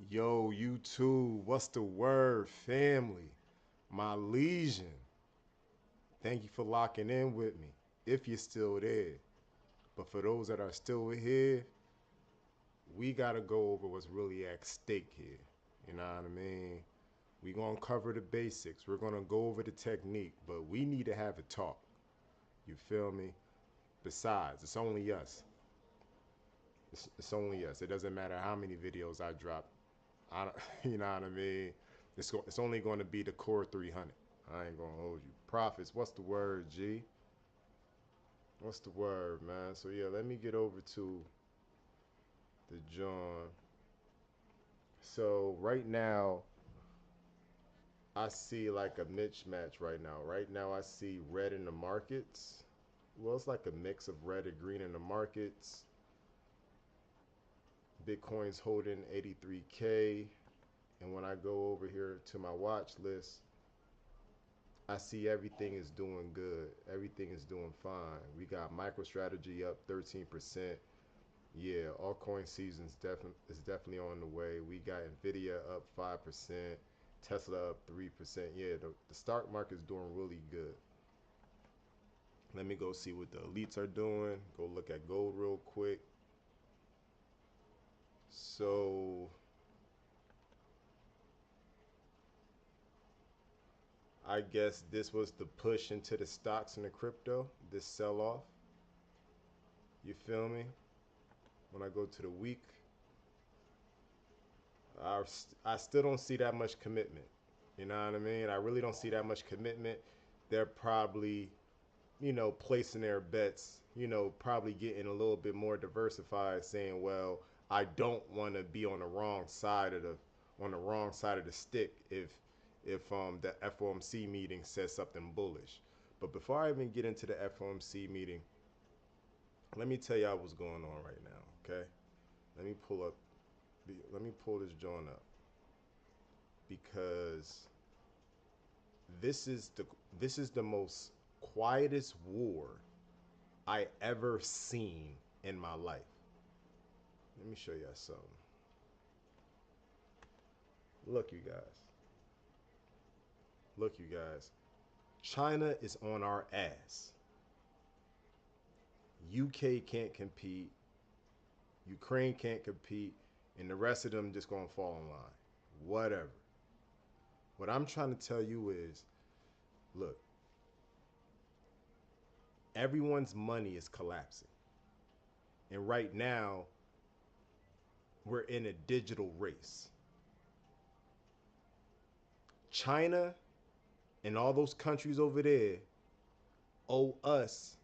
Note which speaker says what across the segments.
Speaker 1: Yo, YouTube, what's the word, family? My legion. Thank you for locking in with me, if you're still there. But for those that are still here, we gotta go over what's really at stake here. You know what I mean? We gonna cover the basics. We're gonna go over the technique, but we need to have a talk. You feel me? Besides, it's only us. It's only us. It doesn't matter how many videos I drop. I don't, you know what I mean? It's only going to be the core 300. I ain't gonna hold you. Profits. What's the word, G? What's the word, man? So yeah, let me get over to the John. So right now, I see like a mismatch right now. Right now, I see red in the markets. Well, it's like a mix of red and green in the markets. Bitcoin's holding 83K. And when I go over here to my watch list, I see everything is doing good. Everything is doing fine. We got MicroStrategy up 13%. Yeah, altcoin season is definitely on the way. We got Nvidia up 5%, Tesla up 3%. Yeah, the stock market is doing really good. Let me go see what the elites are doing. Go look at gold real quick. So I guess this was the push into the stocks and the crypto, this sell off. You feel me? When I go to the week, I still don't see that much commitment. You know what I mean? I really don't see that much commitment. They're probably, placing their bets, probably getting a little bit more diversified, saying, well, I don't want to be on the wrong side of the stick if the FOMC meeting says something bullish. But before I even get into the FOMC meeting, let me tell y'all what's going on right now, okay? Let me pull this joint up because this is the most quietest war I ever seen in my life. Let me show y'all something. Look, you guys. Look, you guys. China is on our ass. UK can't compete. Ukraine can't compete. And the rest of them just gonna fall in line. Whatever. What I'm trying to tell you is, look, everyone's money is collapsing. And right now, we're in a digital race. China and all those countries over there owe us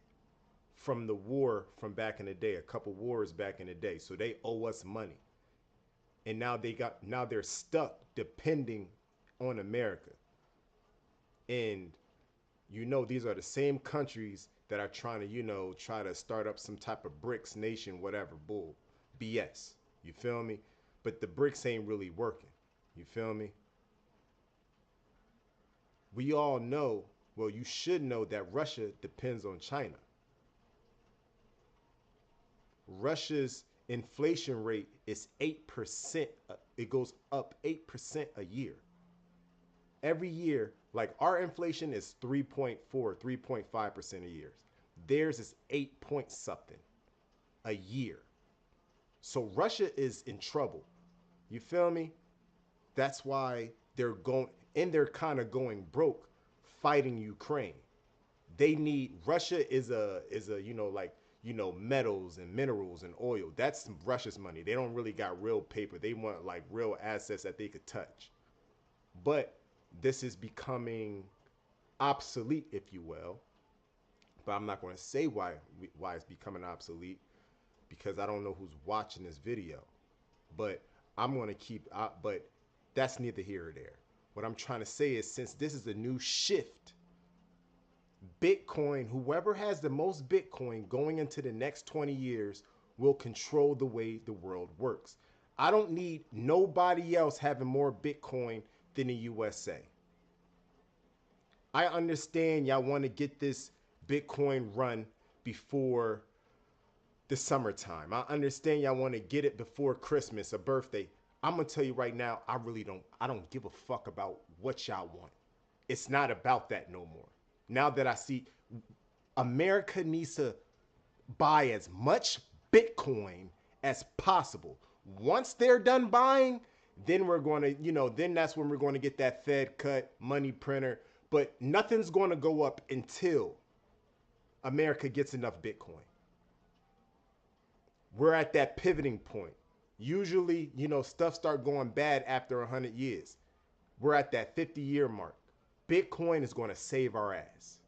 Speaker 1: from the war from back in the day, a couple wars back in the day. So they owe us money. And now they're stuck depending on America. And these are the same countries that are trying to, try to start up some type of BRICS nation, whatever, bull, BS. You feel me? But the BRICS ain't really working. You feel me? We all know, well, you should know that Russia depends on China. Russia's inflation rate is 8%. It goes up 8% a year. Every year, like our inflation is 3.4, 3.5% a year. Theirs is 8 point something a year. So Russia is in trouble. You feel me? That's why they're kind of going broke fighting Ukraine. Russia is a metals and minerals and oil. That's Russia's money. They don't really got real paper. They want like real assets that they could touch. But this is becoming obsolete, if you will. But I'm not going to say why it's becoming obsolete because I don't know who's watching this video. But but that's neither here or there. What I'm trying to say is, since this is a new shift, Bitcoin, whoever has the most Bitcoin going into the next 20 years will control the way the world works. I don't need nobody else having more Bitcoin than the USA. I understand y'all want to get this Bitcoin run before the summertime. I understand y'all want to get it before Christmas, a birthday. I'm gonna tell you right now, I don't give a fuck about what y'all want. It's not about that no more. Now that I see America needs to buy as much Bitcoin as possible. Once they're done buying, then we're going to, then that's when we're going to get that Fed cut money printer. But nothing's going to go up until America gets enough Bitcoin. We're at that pivoting point. Usually, stuff start going bad after 100 years. We're at that 50-year mark. Bitcoin is going to save our ass.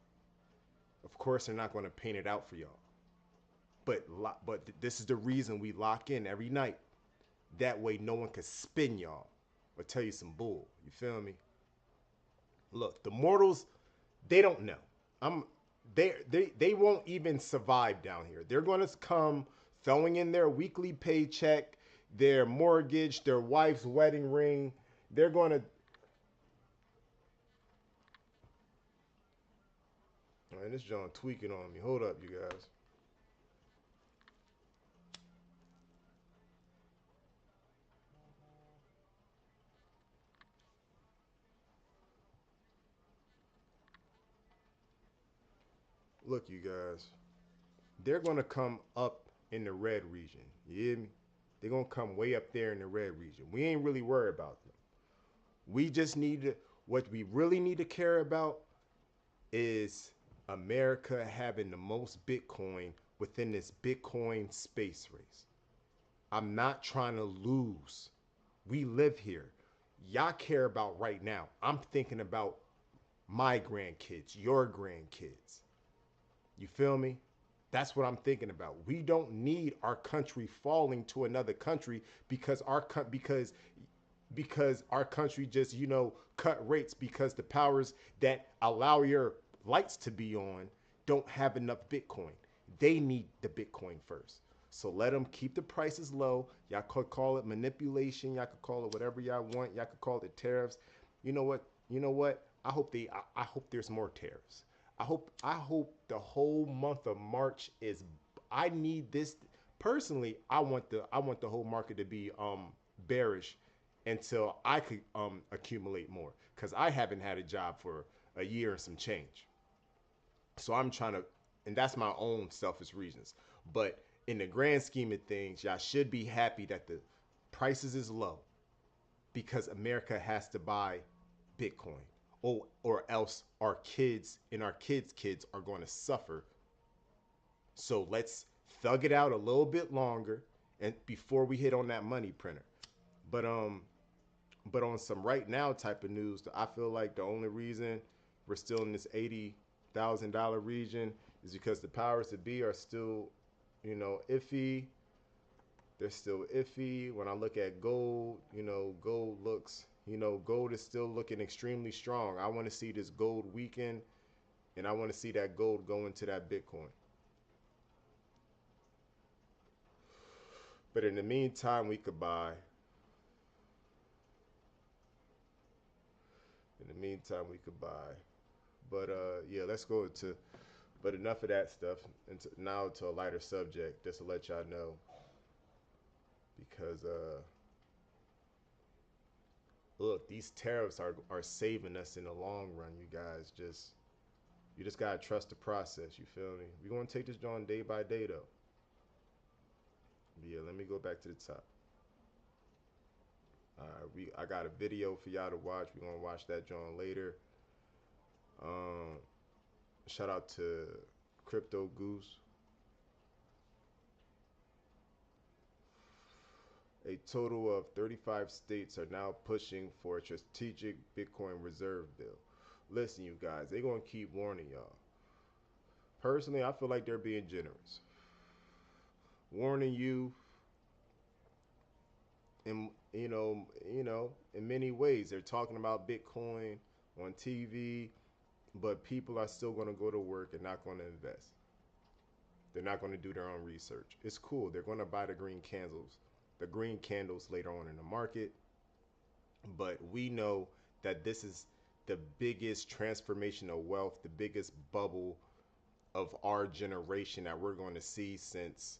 Speaker 1: Of course, they're not going to paint it out for y'all. But this is the reason we lock in every night. That way no one can spin y'all or tell you some bull. You feel me? Look, the mortals, they don't know. They won't even survive down here. They're gonna come throwing in their weekly paycheck, their mortgage, their wife's wedding ring. They're gonna Man, this John tweaking on me. Hold up, you guys. Look, you guys. They're gonna come up in the red region. You hear me? They're gonna come way up there in the red region. We ain't really worried about them. We just need to. What we really need to care about is America having the most Bitcoin within this Bitcoin space race. I'm not trying to lose. We live here. Y'all care about right now. I'm thinking about my grandkids, your grandkids. You feel me? That's what I'm thinking about. We don't need our country falling to another country because our country just, cut rates because the powers that allow your lights to be on don't have enough Bitcoin. They need the Bitcoin first. So let them keep the prices low. Y'all could call it manipulation. Y'all could call it whatever y'all want. Y'all could call it tariffs. You know what? You know what? I hope there's more tariffs. I hope the whole month of March is. I need this personally. I want the whole market to be bearish until I could accumulate more because I haven't had a job for a year and some change. So I'm trying to, and that's my own selfish reasons. But in the grand scheme of things, y'all should be happy that the prices is low because America has to buy Bitcoin. Or else our kids and our kids' are going to suffer. So let's thug it out a little bit longer and before we hit on that money printer. But but on some right now type of news, I feel like the only reason we're still in this $80,000 region is because the powers that be are still, iffy. They're still iffy. When I look at gold, gold is still looking extremely strong. I want to see this gold weaken, and I want to see that gold go into that Bitcoin. But in the meantime, we could buy. In the meantime, we could buy. But yeah, let's go into. But enough of that stuff. And now to a lighter subject, just to let y'all know, because look, these tariffs are saving us in the long run. You just gotta trust the process. You feel me? We're gonna take this joint day by day though. But yeah, let me go back to the top. I got a video for y'all to watch. We're gonna watch that joint later. Um, Shout out to Crypto Goose. A total of 35 states are now pushing for a strategic Bitcoin reserve bill. Listen, you guys, they're going to keep warning y'all. Personally, I feel like they're being generous. Warning you in in many ways. They're talking about Bitcoin on TV, but people are still going to go to work and not going to invest. They're not going to do their own research. It's cool. They're going to buy the green candles later on in the market. But we know that this is the biggest transformation of wealth, the biggest bubble of our generation that we're going to see since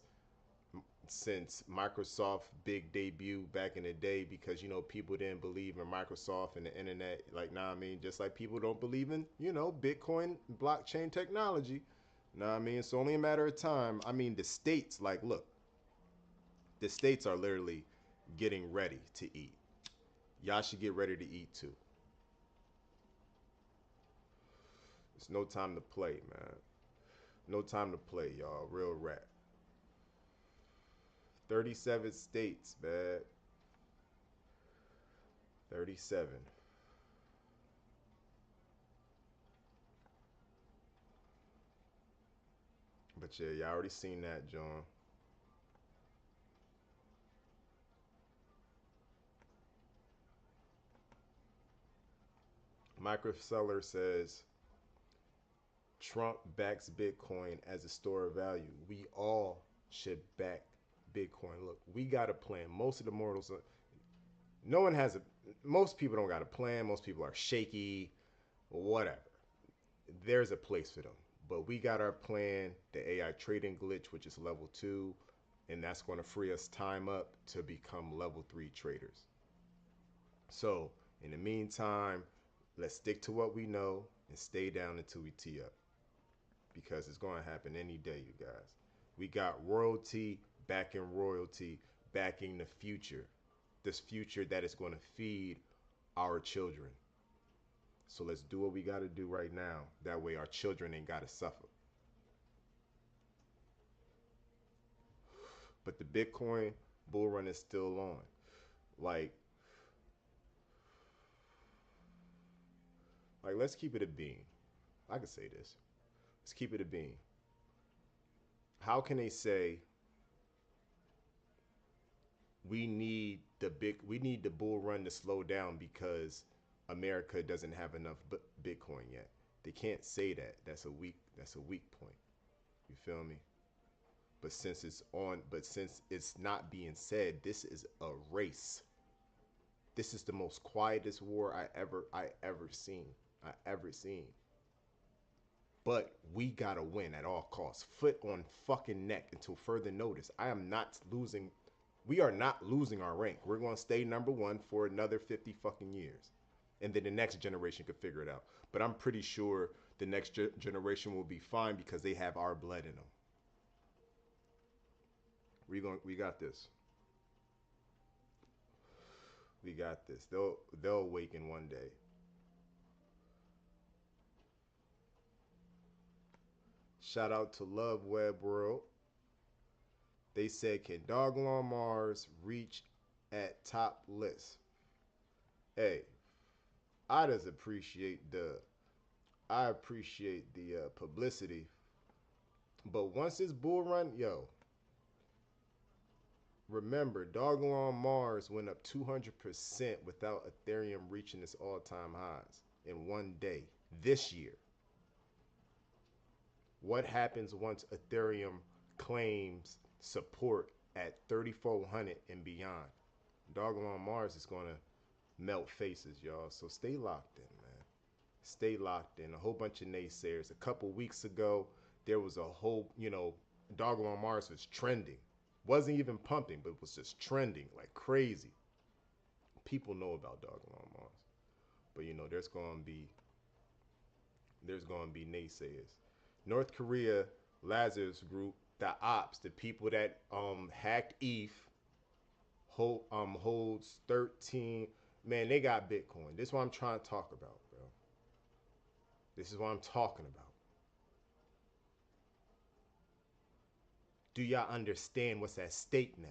Speaker 1: since Microsoft big debut back in the day, because people didn't believe in Microsoft and the internet, like, nah, I mean, just like people don't believe in Bitcoin blockchain technology. Nah, I mean, it's only a matter of time. I mean, the states, like, look, the states are literally getting ready to eat. Y'all should get ready to eat too. It's no time to play, man. No time to play, y'all. Real rap. 37 states, man. 37. But yeah, y'all already seen that, John. Microseller says Trump backs Bitcoin as a store of value. We all should back Bitcoin. Look, we got a plan. Most of the mortals, no one has a, most people don't got a plan. Most people are shaky, whatever. There's a place for them. But we got our plan, the AI trading glitch, which is level 2, and that's going to free us time up to become level 3 traders. So, in the meantime, let's stick to what we know and stay down until we tee up, because it's going to happen any day, you guys. We got royalty backing royalty, backing the future, this future that is going to feed our children. So let's do what we got to do right now. That way our children ain't got to suffer. But the Bitcoin bull run is still on. Like, let's keep it a bean. I can say this. Let's keep it a bean. How can they say we need the bull run to slow down because America doesn't have enough Bitcoin yet? They can't say that. That's a weak point. You feel me? But since it's not being said, this is a race. This is the most quietest war I ever seen. I ever seen. But we gotta win at all costs. Foot on fucking neck until further notice. I am not losing. We are not losing our rank. We're gonna stay number 1 for another 50 fucking years. And then the next generation could figure it out. But I'm pretty sure the next generation will be fine because they have our blood in them. We got this. We got this. They'll awaken one day. Shout out to Love Web World. They said, can DogelonMars reach at top list? Hey, I just appreciate the publicity. But once this bull run, yo, remember, DogelonMars went up 200% without Ethereum reaching its all-time highs in one day this year. What happens once Ethereum claims support at 3,400 and beyond? DogelonMars is going to melt faces, y'all. So stay locked in, man. Stay locked in. A whole bunch of naysayers. A couple weeks ago, there was a whole, DogelonMars was trending. Wasn't even pumping, but it was just trending like crazy. People know about DogelonMars. But there's gonna be naysayers. North Korea, Lazarus Group, the ops, the people that hacked ETH, holds 13. Man, they got Bitcoin. This is what I'm trying to talk about, bro. This is what I'm talking about. Do y'all understand what's at stake now?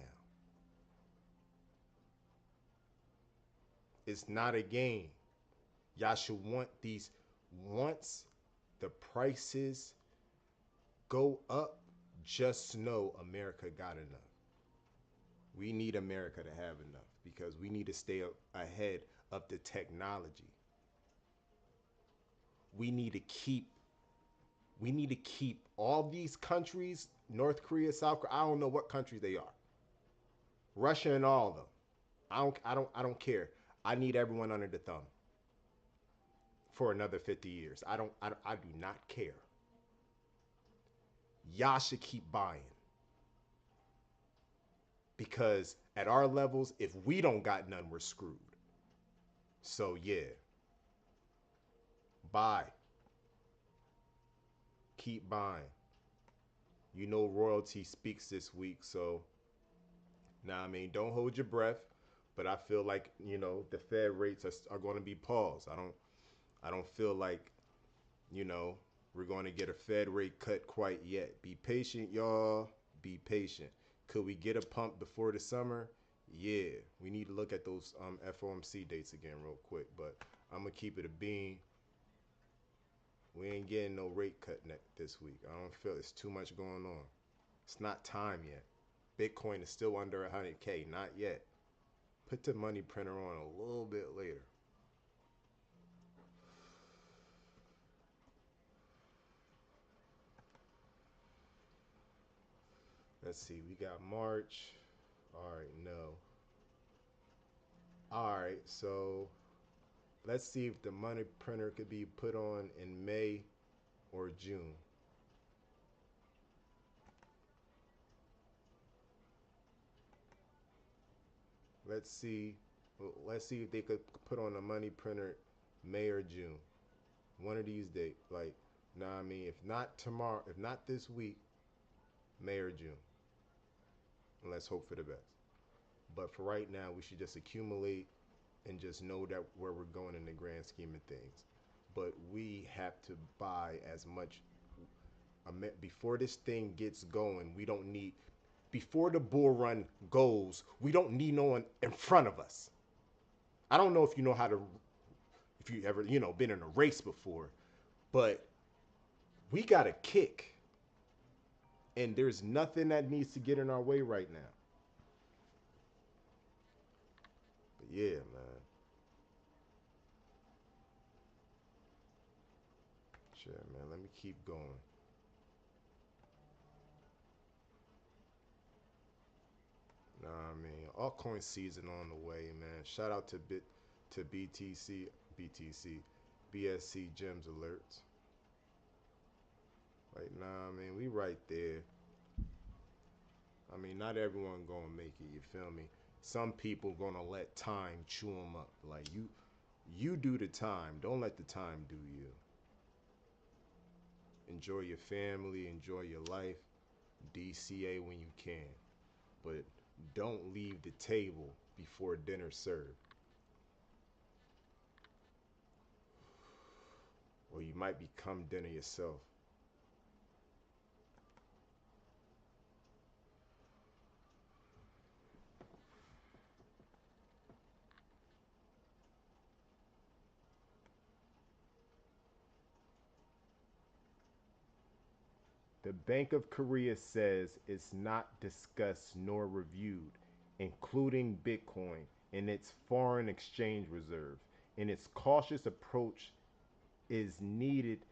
Speaker 1: It's not a game. Y'all should want these. Once the prices go up, just know America got enough. We need America to have enough because we need to stay ahead of the technology. We need to keep all these countries, North Korea, South Korea, I don't know what countries they are. Russia and all of them. I don't care. I need everyone under the thumb for another 50 years. I do not care. Y'all should keep buying. because at our levels, if we don't got none, we're screwed. So yeah, buy, keep buying. You know royalty speaks this week, so now I mean don't hold your breath, but I feel like the Fed rates are going to be paused. I don't feel like you know we're going to get a Fed rate cut quite yet. Be patient, y'all. Be patient. Could we get a pump before the summer? Yeah, we need to look at those FOMC dates again real quick. But I'm gonna keep it a bean. We ain't getting no rate cut this week. I don't feel it's too much going on. It's not time yet. Bitcoin is still under 100K. Not yet. Put the money printer on a little bit later. Let's see. We got March. All right, no. All right, so let's see if the money printer could be put on in May or June. Let's see. Let's see if they could put on a money printer May or June. One of these days. Like, nah, I mean, if not tomorrow, if not this week, May or June. And let's hope for the best. But for right now, we should just accumulate and just know that where we're going in the grand scheme of things. But we have to buy as much before this thing gets going. We don't need before the bull run goes. We don't need no one in front of us. I don't know if you know how to, if you ever been in a race before, but we got a kick, and there's nothing that needs to get in our way right now. But yeah, man. Shit, man. Let me keep going. Nah, I mean, altcoin season on the way, man. Shout out to BTC, BSC Gems alerts. Like, nah, I mean, we right there. I mean, not everyone gonna make it. You feel me? Some people gonna let time chew them up. Like you do the time. Don't let the time do you. Enjoy your family. Enjoy your life. DCA when you can, but don't leave the table before dinner served, or you might become dinner yourself. The Bank of Korea says it's not discussed nor reviewed, including Bitcoin, in its foreign exchange reserve, and its cautious approach is needed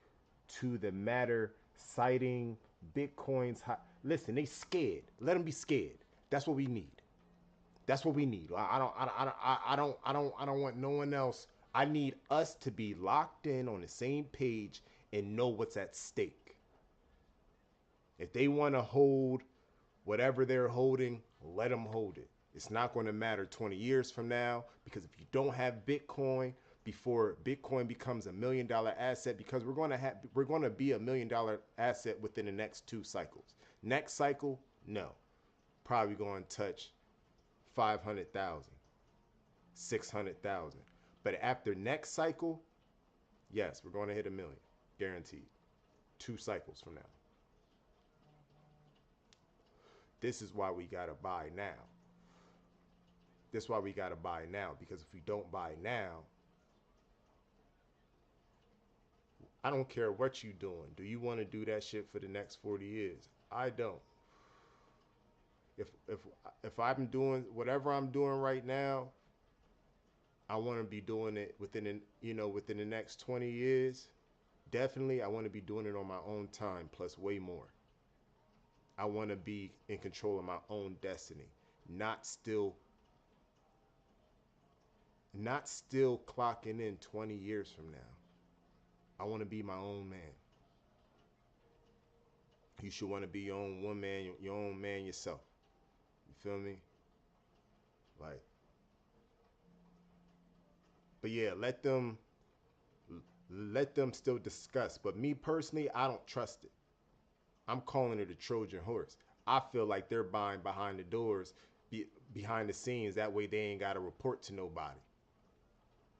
Speaker 1: to the matter, citing Bitcoin's high. Listen, they scared. Let them be scared. That's what we need. That's what we need. I don't want no one else. I need us to be locked in on the same page and know what's at stake. If they want to hold whatever they're holding, let them hold it. It's not going to matter 20 years from now, because if you don't have Bitcoin before Bitcoin becomes $1 million asset, because we're going to be $1 million asset within the next 2 cycles. Next cycle, no, probably going to touch 500,000, 600,000. But after next cycle, yes, we're going to hit 1 million, guaranteed. 2 cycles from now. This is why we gotta buy now. This is why we gotta buy now, because if we don't buy now, I don't care what you doing. Do you want to do that shit for the next 40 years? I don't. If I'm doing whatever I'm doing right now, I want to be doing it within the next 20 years. Definitely, I want to be doing it on my own time, plus way more. I want to be in control of my own destiny, not still clocking in 20 years from now. I want to be my own man. You should want to be your own woman, your own man yourself. You feel me? Like, but yeah, let them still discuss. But me personally, I don't trust it. I'm calling it a Trojan horse. I feel like they're buying behind the doors, behind the scenes. That way they ain't got to report to nobody.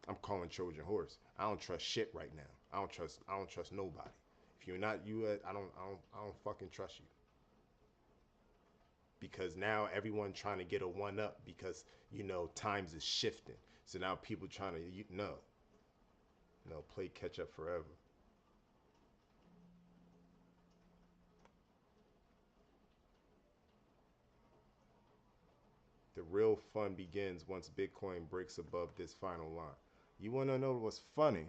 Speaker 1: I'm calling Trojan horse. I don't trust shit right now. I don't trust nobody. If you're not U.S., I don't fucking trust you. Because now everyone trying to get a one up because times is shifting. So now people trying to play catch up forever. The real fun begins once Bitcoin breaks above this final line. You want to know what's funny?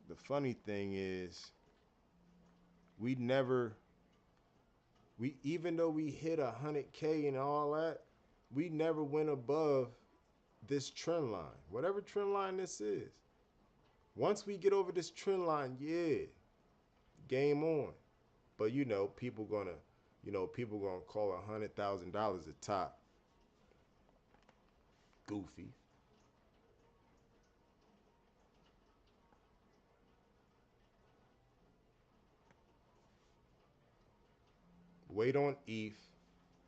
Speaker 1: The funny thing is, we never, we even though we hit 100K and all that, we never went above this trend line, whatever trend line this is. Once we get over this trend line, yeah, game on. But people gonna call $100,000 a top. Goofy. Wait on ETH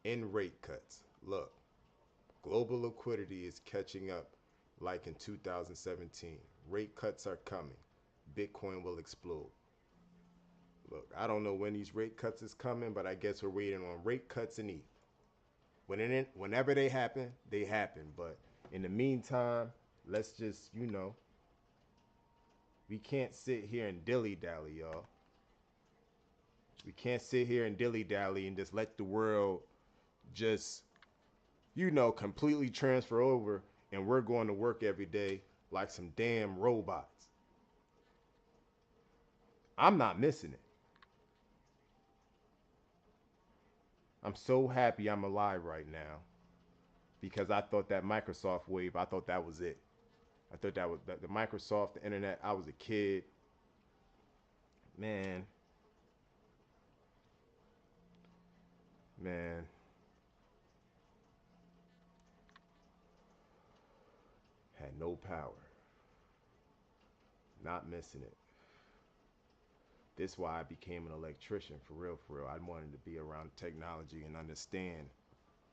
Speaker 1: in rate cuts. Look, global liquidity is catching up like in 2017. Rate cuts are coming. Bitcoin will explode. Look, I don't know when these rate cuts is coming, but I guess we're waiting on rate cuts and ETH. Whenever they happen, they happen. But in the meantime, let's just, we can't sit here and dilly dally, y'all. We can't sit here and dilly dally and just let the world just, completely transfer over and we're going to work every day like some damn robots. I'm not missing it. I'm so happy I'm alive right now because I thought that Microsoft wave, I thought that was it. I thought that was the Microsoft, the internet. I was a kid. Man, man, had no power. Not missing it. This is why I became an electrician for real, for real. I wanted to be around technology and understand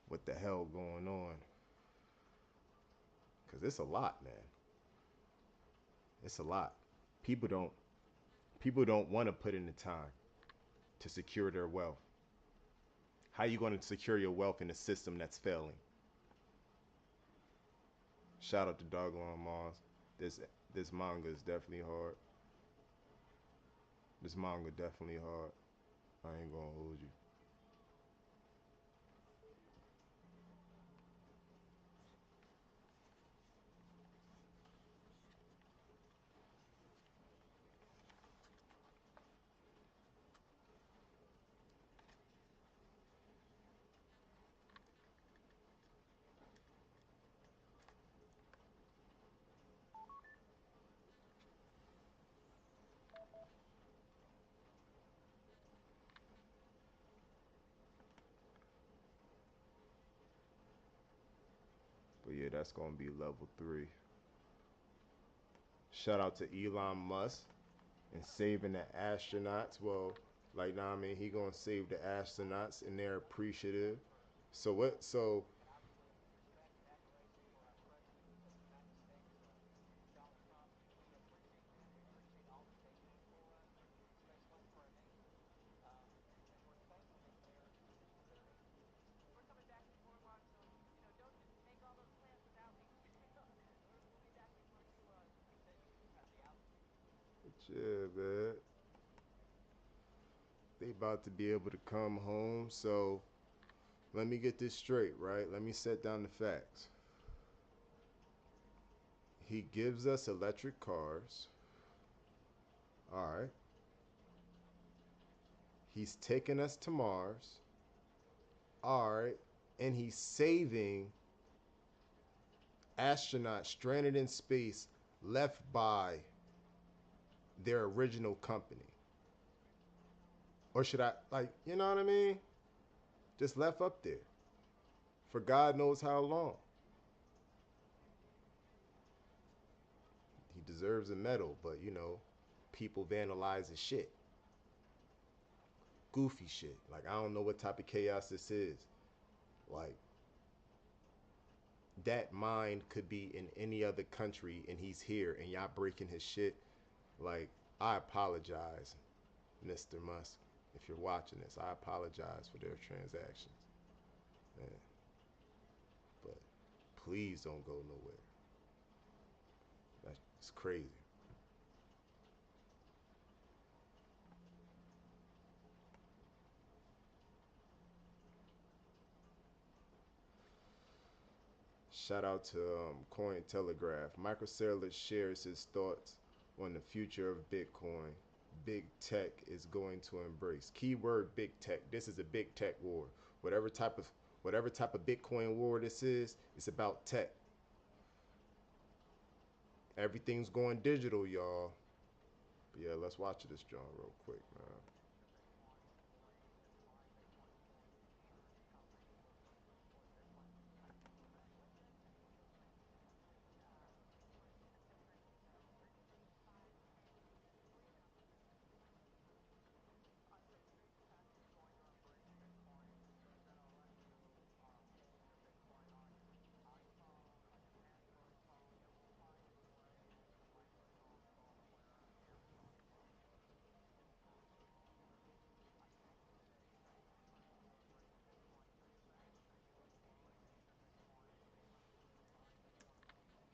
Speaker 1: what the hell going on. Cause it's a lot, man. It's a lot. People don't people don't want to put in the time to secure their wealth. How you going to secure your wealth in a system that's failing? Shout out to DogelonMars. This this manga is definitely hard. This manga definitely hard. I ain't gonna hold you. But yeah, that's gonna be level 3. Shout out to Elon Musk and saving the astronauts. Well, like nah, I mean, he gonna save the astronauts and they're appreciative. So what? So yeah, man, they about to be able to come home. So let me get this straight, right? Let me set down the facts. He gives us electric cars. All right. He's taking us to Mars. All right. And he's saving astronauts stranded in space left by their original company. Or should I, like, you know what I mean? Just left up there. for God knows how long. He deserves a medal, but you know, people vandalize his shit. Goofy shit. Like, I don't know what type of chaos this is. Like, that mind could be in any other country and he's here and y'all breaking his shit. Like, I apologize, Mr. Musk. If you're watching this, I apologize for their transactions. Man. But please don't go nowhere. That's crazy. Shout out to Cointelegraph. Michael Saylor shares his thoughts on the future of Bitcoin. Big tech is going to embrace. Keyword big tech. This is a big tech war. Whatever type of whatever type of Bitcoin war this is, it's about tech. Everything's going digital, y'all. But yeah, let's watch this John real quick, man.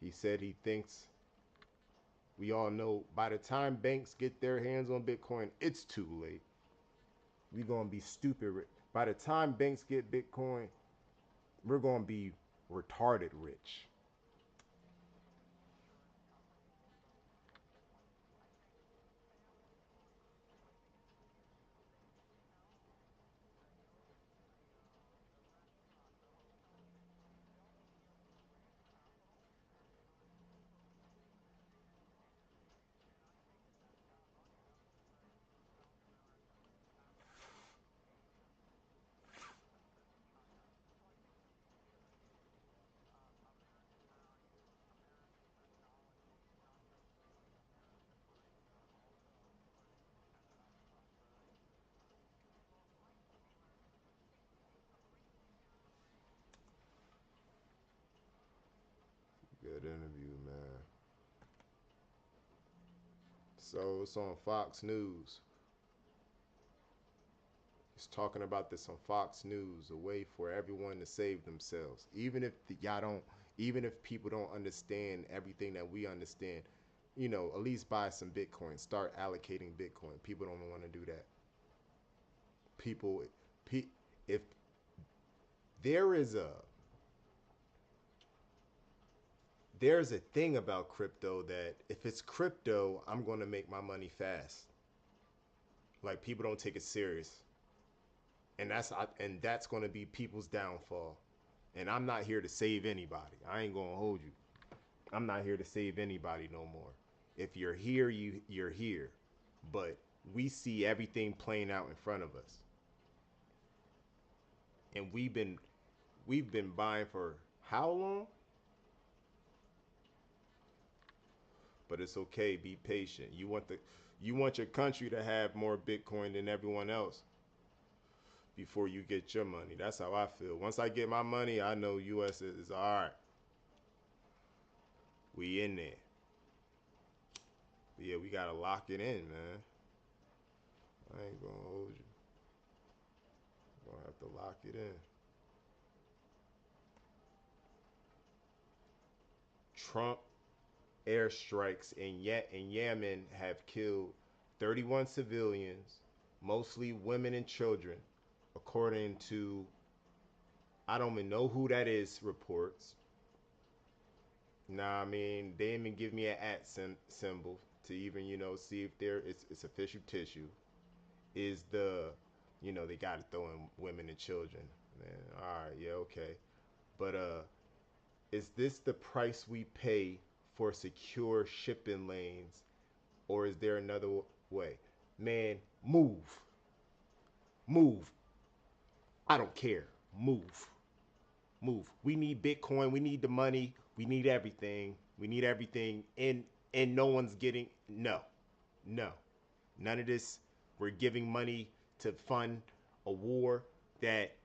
Speaker 1: He said he thinks we all know by the time banks get their hands on Bitcoin, it's too late. We gonna be stupid. By the time banks get Bitcoin, we're gonna be retarded rich. Good interview, man. So it's on Fox News. He's talking about this on Fox News, a way for everyone to save themselves. Y'all don't, even if people don't understand everything that we understand, you know, at least buy some Bitcoin. Start allocating Bitcoin. People don't want to do that. People, if there is a there's a thing about crypto that if it's crypto, I'm going to make my money fast. Like, people don't take it serious, and that's going to be people's downfall. And I'm not here to save anybody. I ain't going to hold you. I'm not here to save anybody no more. If you're here, you're here. But we see everything playing out in front of us, and we've been buying for how long? But it's okay. Be patient. You want your country to have more Bitcoin than everyone else before you get your money. That's how I feel. Once I get my money, I know US is all right. We in there. But yeah, we gotta lock it in, man. I ain't gonna hold you. Gonna have to lock it in. Trump airstrikes in Yemen have killed 31 civilians, mostly women and children, according to, I don't even know who that is, reports. Nah, I mean, they didn't even give me an symbol to even, see if it's official tissue. Is they got to throw in women and children. Man, all right, yeah, okay. But is this the price we pay for secure shipping lanes, or is there another way? Man, move. I don't care. Move. Move. We need Bitcoin. We need the money. We need everything. We need everything. And no one's getting no, no, none of this. We're giving money to fund a war that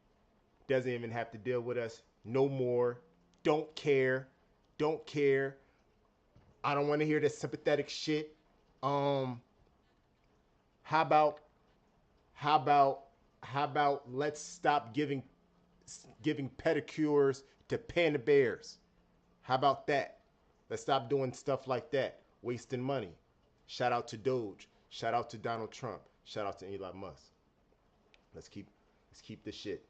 Speaker 1: doesn't even have to deal with us no more. Don't care. Don't care. I don't want to hear this sympathetic shit. Um, how about how about how about let's stop giving pedicures to panda bears? How about that? Let's stop doing stuff like that, wasting money. Shout out to Doge. Shout out to Donald Trump. Shout out to Elon Musk. Let's keep let's keep this shit.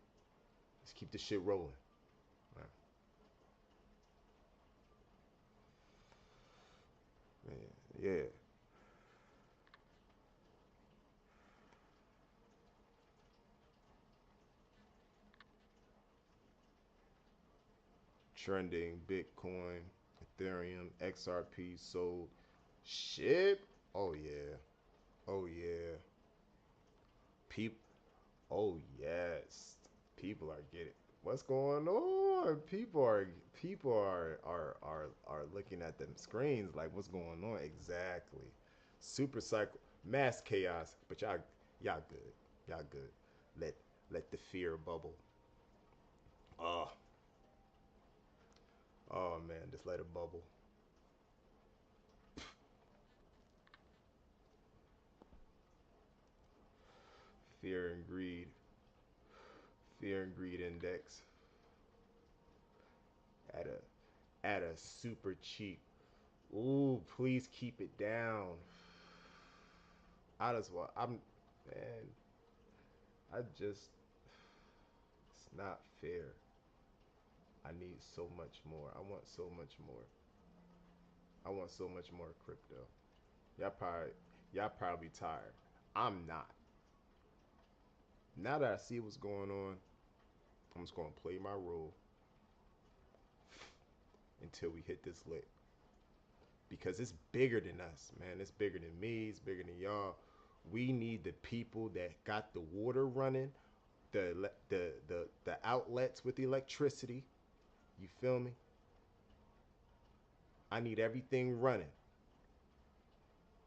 Speaker 1: Let's keep this shit rolling. Right. Man, yeah. Trending Bitcoin, Ethereum, XRP sold. Shit. Oh yeah. Oh yeah. People. Oh yes. People are getting. What's going on? People are looking at them screens like what's going on exactly. Super cycle, mass chaos. But y'all good. Y'all good. Let let the fear bubble. Oh oh man, just let it bubble. Fear and greed. Fear and greed index at a super cheap. Ooh, please keep it down. I just want. I'm man. I just. It's not fair. I need so much more. I want so much more. I want so much more crypto. Y'all probably y'all probably tired. I'm not. Now that I see what's going on, I'm just gonna play my role until we hit this lick. Because it's bigger than us, man. It's bigger than me. It's bigger than y'all. We need the people that got the water running, the outlets with the electricity. You feel me? I need everything running.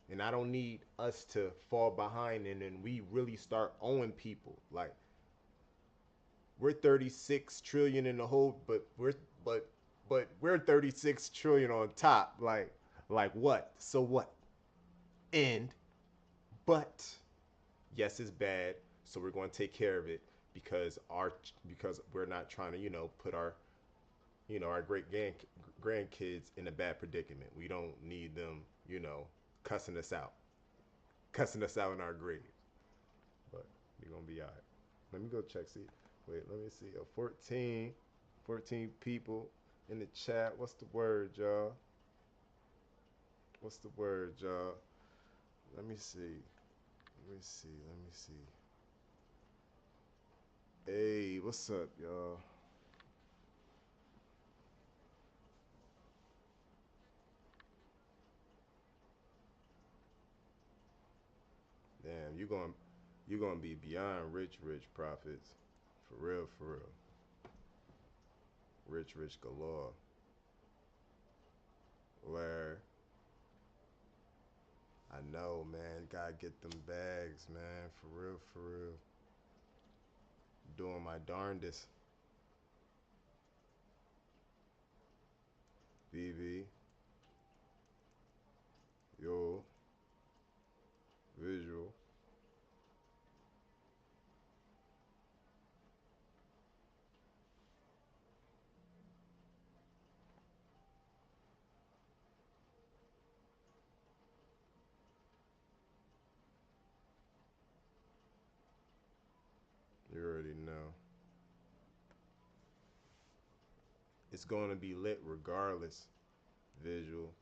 Speaker 1: And I don't need us to fall behind and then we really start owing people. Like we're 36 trillion in the hole, but but we're 36 trillion on top. Like what? So what? And but yes, it's bad. So we're going to take care of it because we're not trying to put our our grandkids in a bad predicament. We don't need them cussing us out, cussing us out in our graves. But we're gonna be all right. Let me go check. See, wait. Let me see. 14 people in the chat. What's the word, y'all? What's the word, y'all? Let me see. Let me see. Let me see. Hey, what's up, y'all? Damn, you gonna be beyond rich profits, for real, for real. Rich galore. Where I know, man, gotta get them bags, man, for real, for real. Doing my darndest. VV, yo, visual. You already know. It's gonna be lit regardless. Visual.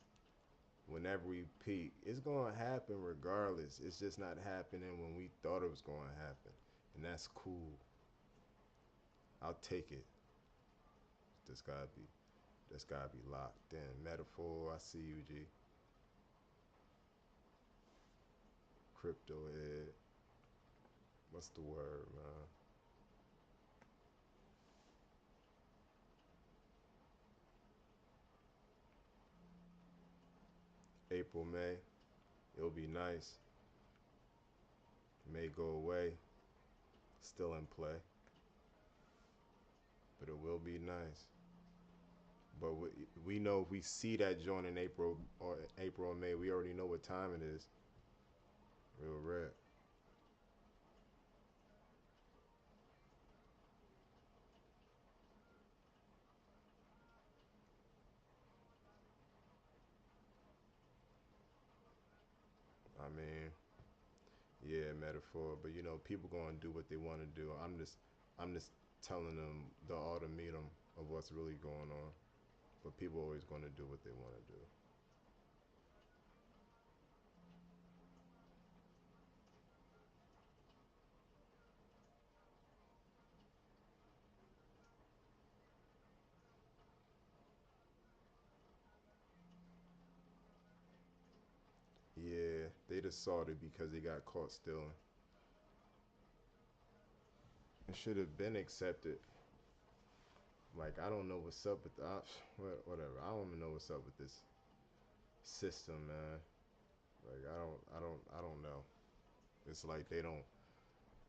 Speaker 1: Whenever we peak, it's gonna happen regardless. It's just not happening when we thought it was gonna happen, and that's cool. I'll take it. Just gotta be, just gotta be locked in. Metaphor. I see you, G. Crypto head. What's the word, man? April, May. It'll be nice. It may go away. Still in play. But it will be nice. But we know if we see that joint in April or May, we already know what time it is. Real rap. I mean, yeah, metaphor. But you know, people gonna do what they want to do. I'm just telling them the ultimatum of what's really going on. But people always gonna do what they want to do. Yeah, they just saw it because they got caught stealing. It should have been accepted. Like I don't know what's up with the whatever. I don't even know what's up with this system, man. Like I don't know. It's like they don't.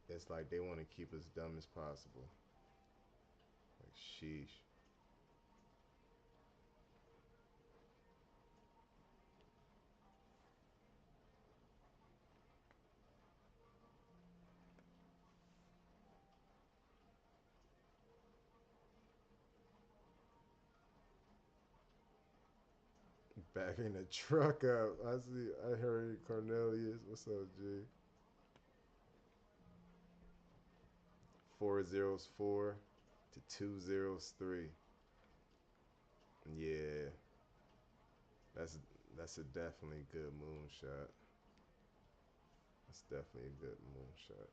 Speaker 1: It's like they want to keep us dumb as possible. Like sheesh. Backing the truck up. I see. I heard Cornelius. What's up, G? 404 to 203. Yeah, that's that's a definitely good moonshot. That's definitely a good moonshot.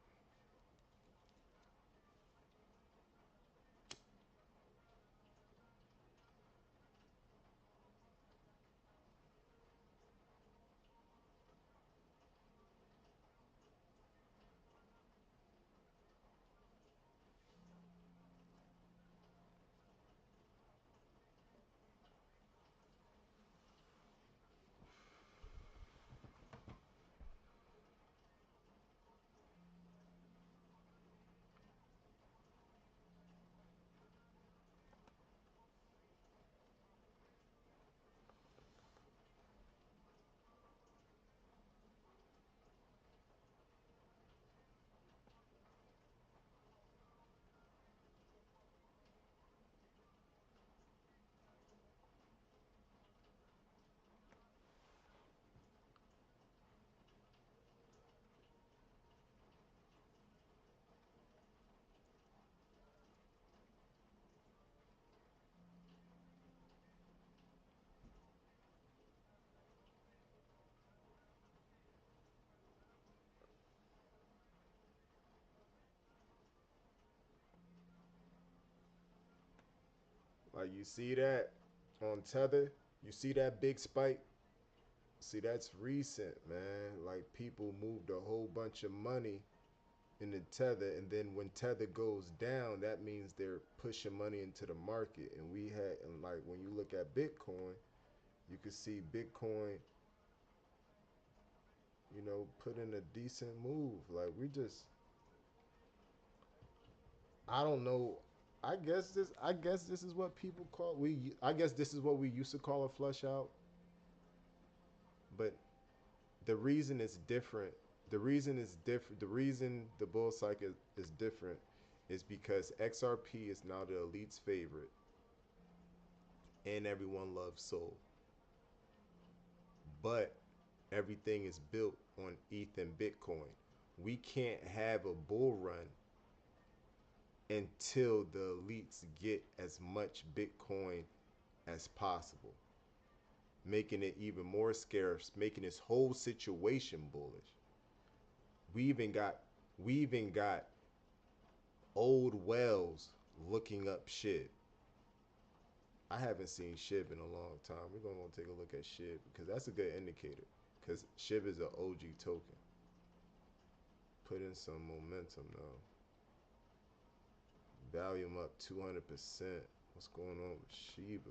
Speaker 1: Like you see that on Tether, you see that big spike. See that's recent, man. Like people moved a whole bunch of money in the Tether, and then when Tether goes down, that means they're pushing money into the market. And we had, and like when you look at Bitcoin, you can see Bitcoin, put in a decent move. Like we just, I don't know. I guess this is what people call we. I guess this is what we used to call a flush out, but the reason it's different. The reason it's different. The reason the bull cycle is different is because XRP is now the elite's favorite, and everyone loves Soul. But everything is built on ETH and Bitcoin. We can't have a bull run until the elites get as much Bitcoin as possible, making it even more scarce, making this whole situation bullish. We even got we even got old whales looking up SHIB. I haven't seen SHIB in a long time. We're gonna take a look at SHIB because that's a good indicator. Because SHIB is an OG token. Put in some momentum though. Volume up 200%. What's going on with Shiba?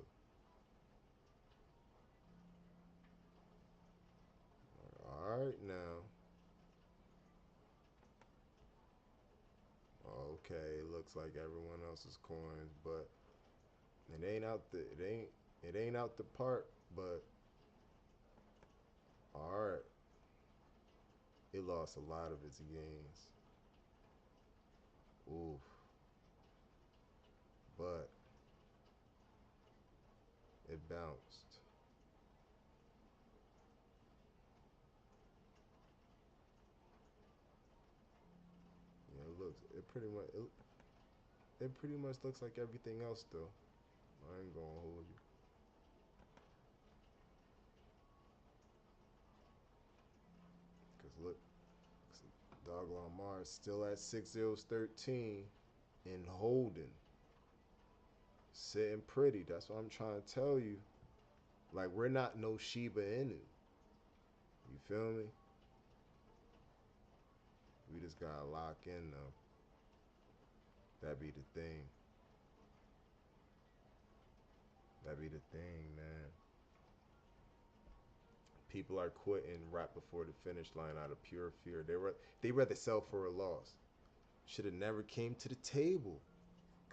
Speaker 1: All right now. Okay, it looks like everyone else's coins, but it ain't out the park, but all right. It lost a lot of its gains. Oof. But it bounced. Yeah, it pretty much looks like everything else though. I ain't gonna hold you. Cause look, DogelonMars still at 6 zeros 13 and holding. Sitting pretty. That's what I'm trying to tell you. Like we're not no Shiba Inu. You feel me? We just gotta lock in though. That be the thing. That be the thing, man. People are quitting right before the finish line out of pure fear. They rather sell for a loss. Should have never came to the table.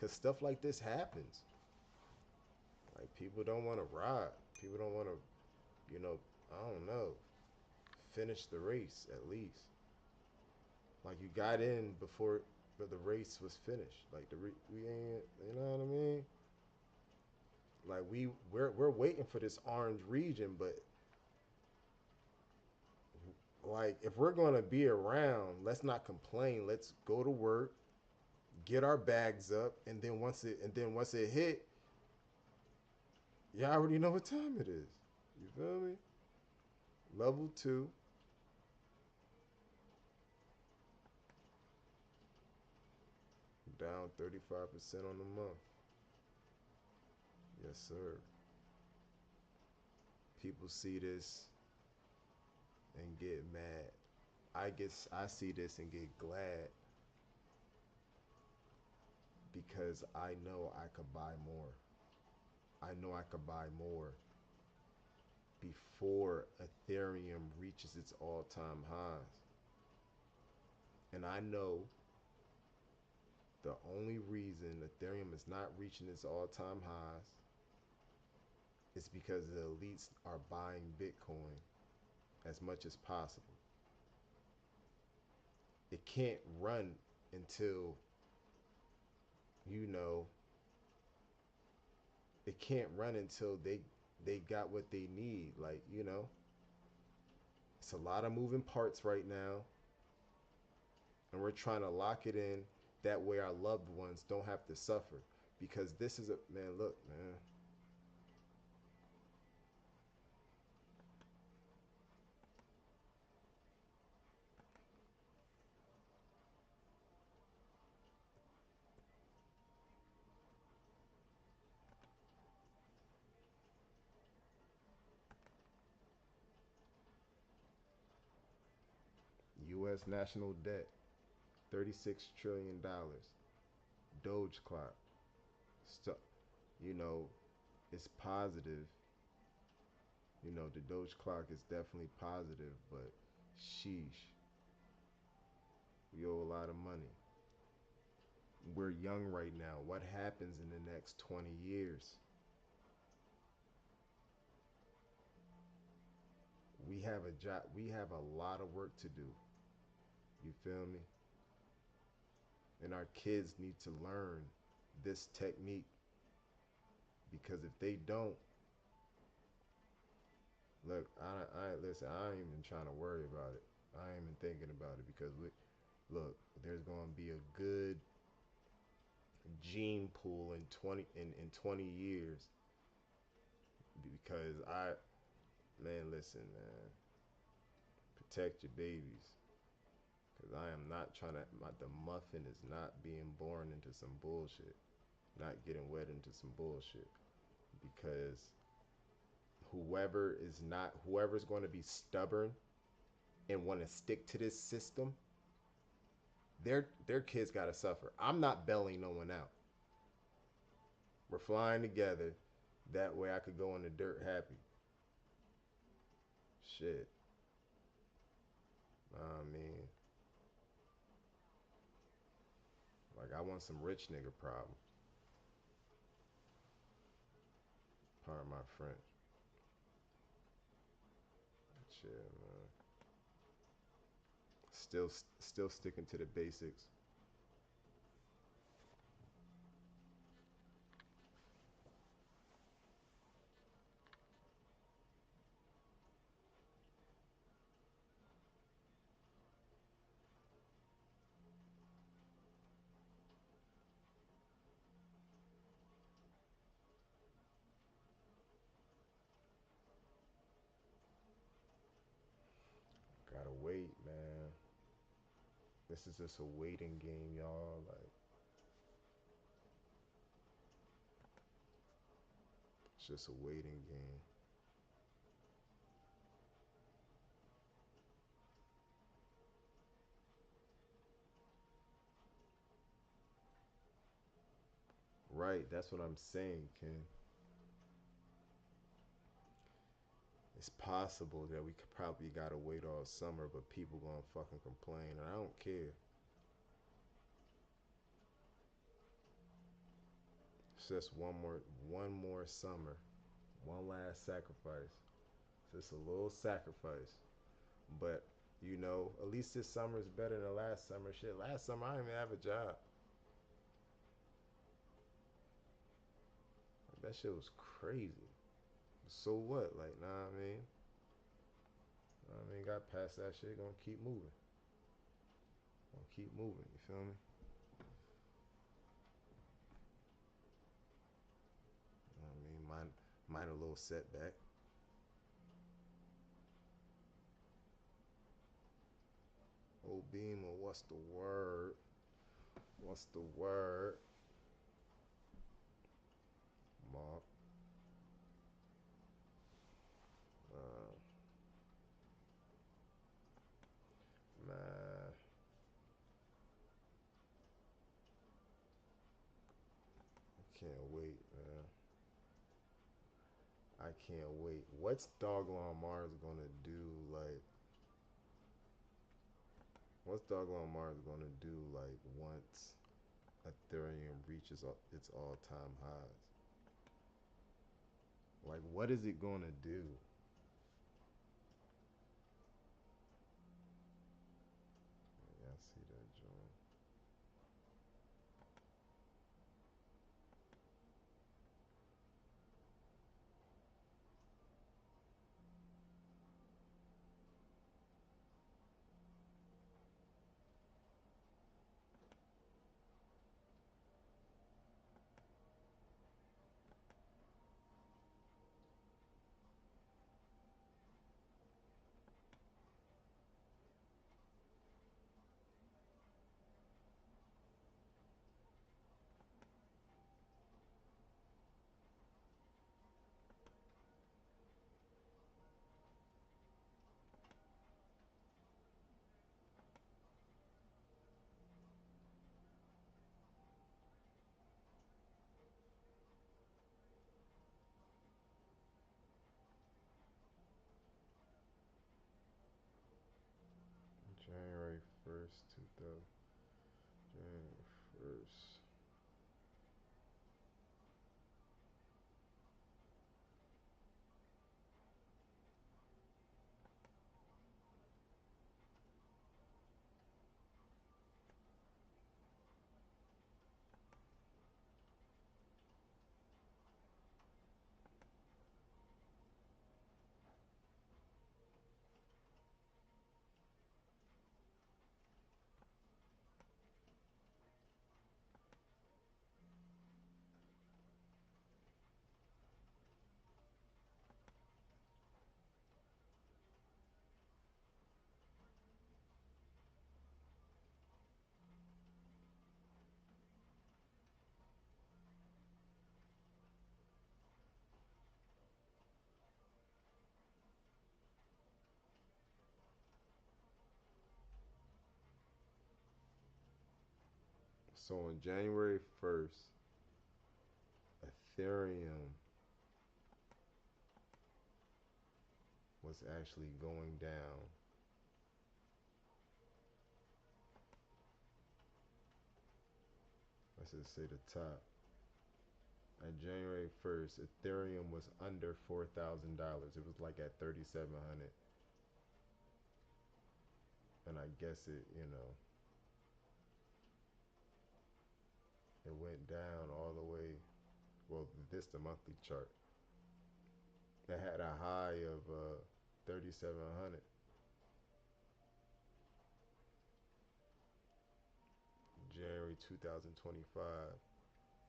Speaker 1: Cause stuff like this happens. Like people don't want to ride. People don't want to, you know, I don't know, finish the race at least. Like you got in before the race was finished. Like we ain't, you know what I mean? Like we're waiting for this orange region, but like if we're gonna be around, let's not complain. Let's go to work, get our bags up, and then once it hit, y'all already know what time it is. You feel me? Level two, down 35% on the month. Yes, sir. People see this and get mad. I see this and get glad because I know I could buy more. I know I could buy more before Ethereum reaches its all-time highs. And I know the only reason Ethereum is not reaching its all-time highs is because the elites are buying Bitcoin as much as possible. It can't run until, you know, it can't run until they got what they need. Like, you know, it's a lot of moving parts right now, and we're trying to lock it in. That way, our loved ones don't have to suffer. Because this is a man. Look, man. U.S. national debt, $36 trillion. Doge clock, so, you know, it's positive. You know, the Doge clock is definitely positive, but sheesh, we owe a lot of money. We're young right now. What happens in the next 20 years? We have a job. We have a lot of work to do. You feel me? And our kids need to learn this technique because if they don't, look, I listen. I ain't even trying to worry about it. I ain't even thinking about it because look, there's going to be a good gene pool in 20 years because man, listen, man, protect your babies because I am not trying to. The muffin is not being born into some bullshit, not getting wet into some bullshit because whoever's going to be stubborn and want to stick to this system, their kids got to suffer. I'm not bailing no one out. We're flying together. That way I could go in the dirt happy. Shit. I mean, like I want some rich nigga problems. Pardon my French. Shit, man. Still sticking to the basics. Gotta wait, man. This is just a waiting game, y'all. Like, it's just a waiting game. Right, that's what I'm saying, Ken. It's possible that we could probably gotta wait all summer, but people gonna fucking complain, and I don't care. It's just one more summer, one last sacrifice. It's just a little sacrifice, but at least this summer is better than last summer. Shit, last summer I didn't even have a job. Like, that shit was crazy. So what? Like, nah, got past that shit. Gonna keep moving. Gonna keep moving. You feel me? Mine a little setback. Old Beamer, what's the word? What's the word? Mark. Uh, man, I can't wait, man. I can't wait. What's DogelonMars gonna do? Like, what's DogelonMars gonna do? Like, once Ethereum reaches its all-time highs? Like, what is it gonna do? Yeah, I see that, John. January 1st, 2000. January 1st. So on January 1st, Ethereum was actually going down let's just say the top. On January 1st, Ethereum was under $4,000. It was like at 3,700. And I guess it went down all the way. Well, this the monthly chart. It had a high of 3,700. January 2025.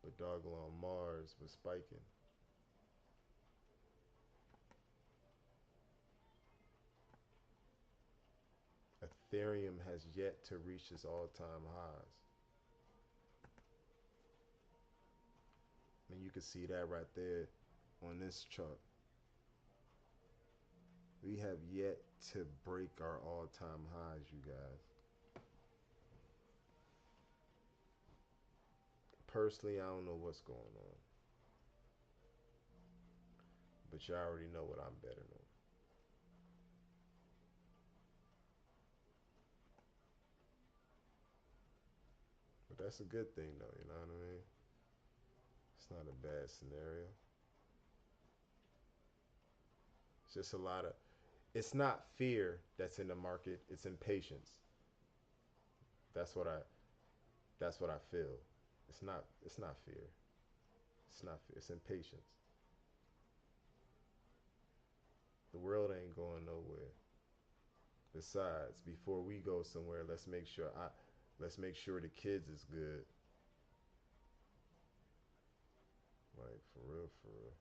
Speaker 1: But DogelonMars was spiking. Ethereum has yet to reach its all-time highs. And you can see that right there on this chart. We have yet to break our all-time highs, you guys. Personally, I don't know what's going on. But you already know what I'm betting on. But that's a good thing, though, you know what I mean? It's not a bad scenario. It's just a lot of, it's not fear that's in the market, it's impatience. That's what I that's what I feel. It's not fear. It's not fear, it's impatience. The world ain't going nowhere. Besides, before we go somewhere, let's make sure the kids is good. Like for real, for real.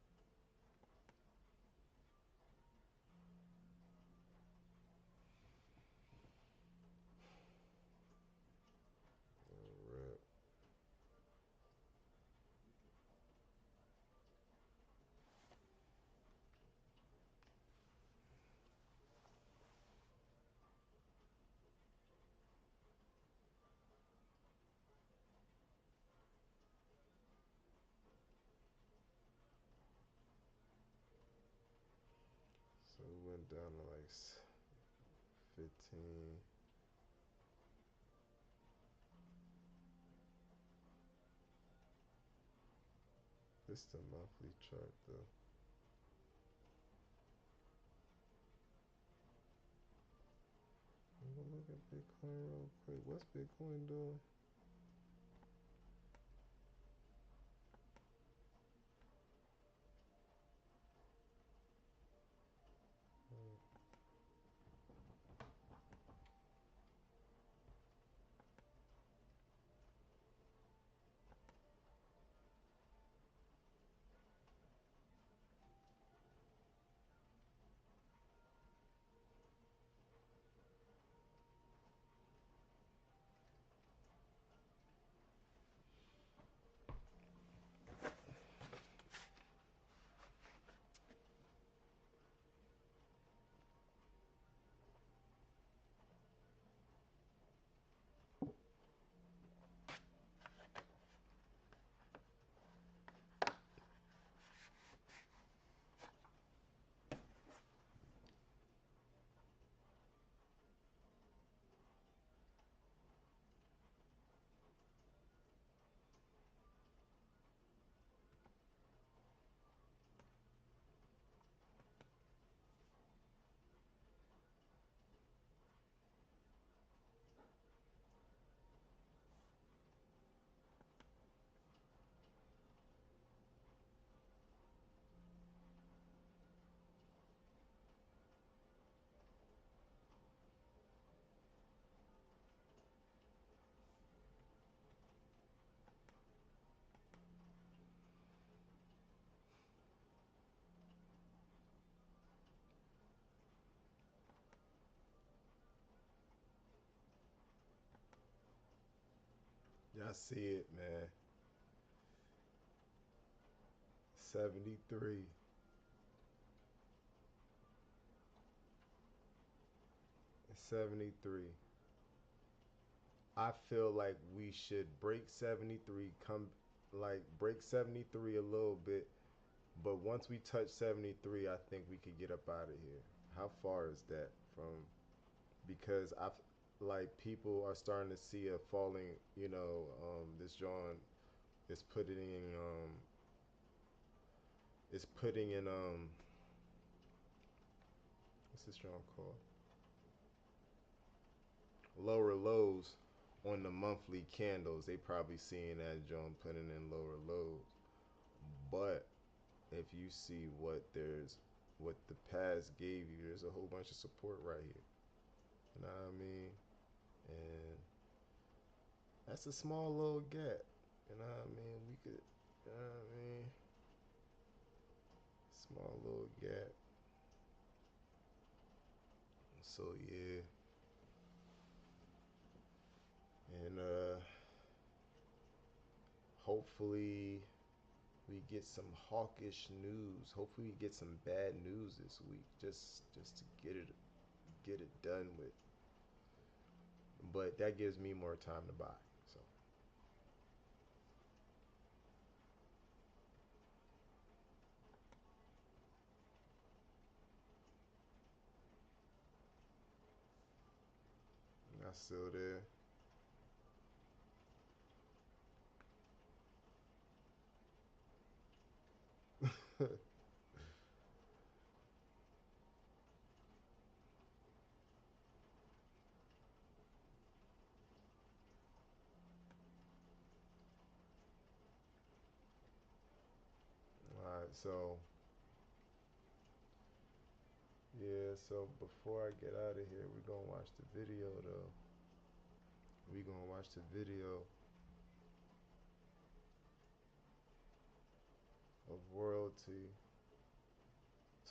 Speaker 1: For real. So we went down to like 15. This is the monthly chart though. I'm gonna look at Bitcoin real quick. What's Bitcoin doing? Y'all see it, man. 73. 73. I feel like we should break 73, come like break 73 a little bit, but once we touch 73, I think we could get up out of here. How far is that from? Because I've like people are starting to see a falling, this John It's putting in it's putting in what's this joint called? Lower lows on the monthly candles. They probably seeing that joint putting in lower lows. But if you see what the past gave you, there's a whole bunch of support right here. You know what I mean? And that's a small little gap. You know what I mean? We could, you know what I mean? Small little gap. So yeah, and hopefully we get some hawkish news. Hopefully we get some bad news this week, just to get it done with. But that gives me more time to buy. So that's still there. All right, so yeah, so before I get out of here, we're gonna watch the video though. We're gonna watch the video of royalty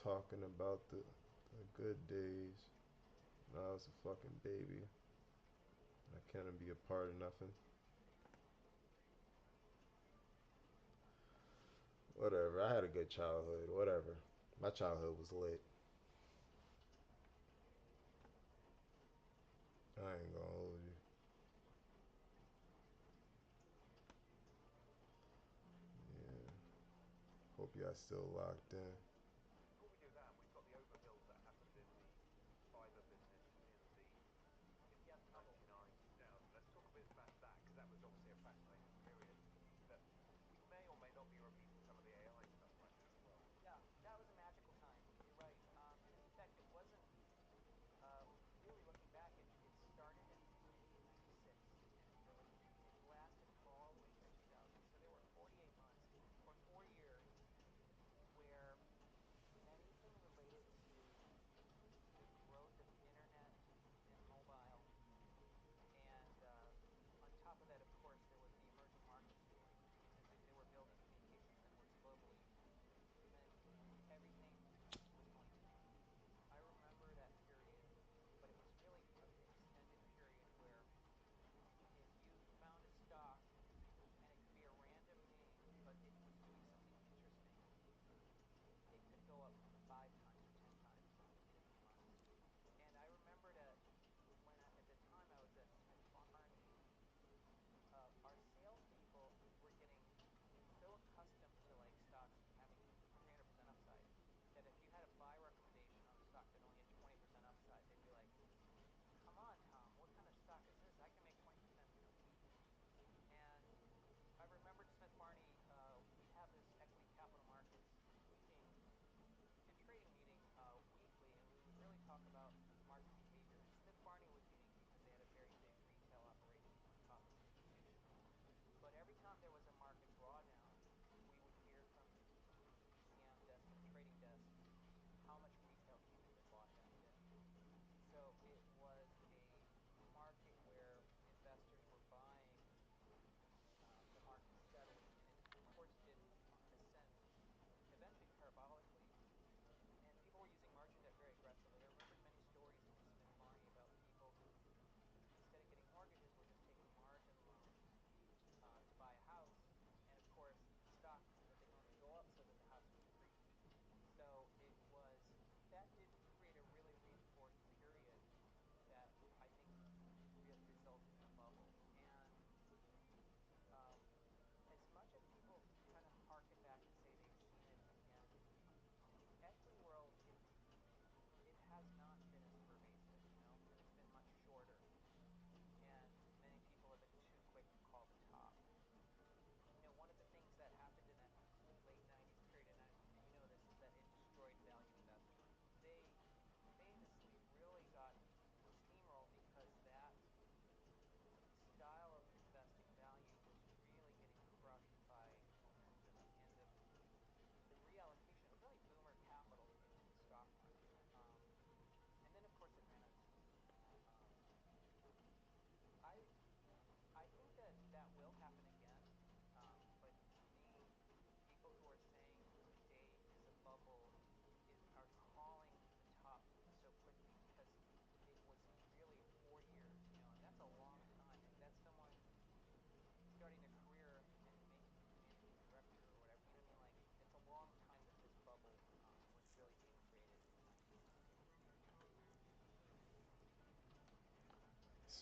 Speaker 1: talking about the good days. When I was a fucking baby. I can't be a part of nothing. Whatever. I had a good childhood. Whatever. My childhood was lit. I ain't gonna hold you. Yeah. Hope y'all still locked in.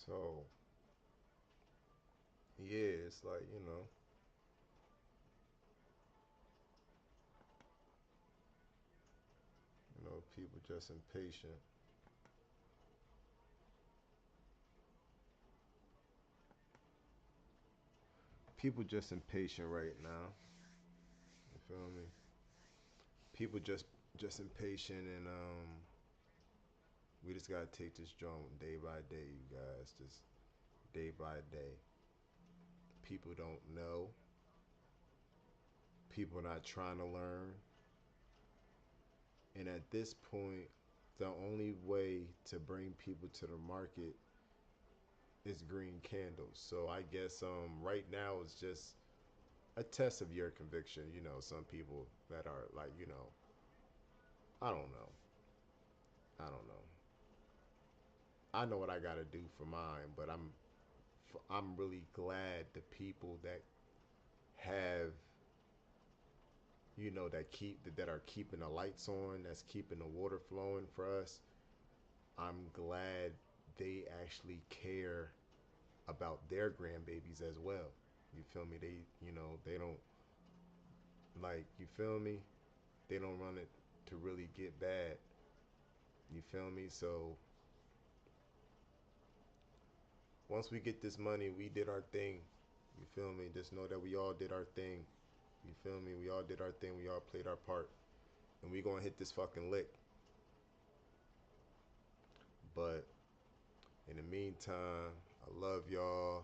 Speaker 1: So yeah, it's like, people just impatient. People just impatient right now. You feel me? People just impatient, and we just gotta take this joint day by day, you guys. Just day by day. People don't know. People not trying to learn. And at this point, the only way to bring people to the market is green candles. So I guess right now it's just a test of your conviction. Some people that are like, I don't know. I don't know. I know what I got to do for mine, but I'm really glad the people that have, that are keeping the lights on, that's keeping the water flowing for us. I'm glad they actually care about their grandbabies as well. You feel me? They don't, like, you feel me? They don't run it to really get bad. You feel me? So once we get this money, we did our thing. You feel me? Just know that we all did our thing. You feel me? We all did our thing. We all played our part. And we gonna hit this fucking lick. But in the meantime, I love y'all.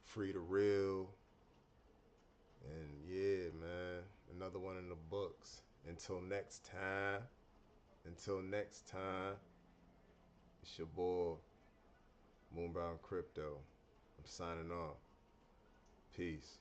Speaker 1: Free the real. And yeah, man. Another one in the books. Until next time. Until next time. It's your boy, Moonbound Crypto. I'm signing off. Peace.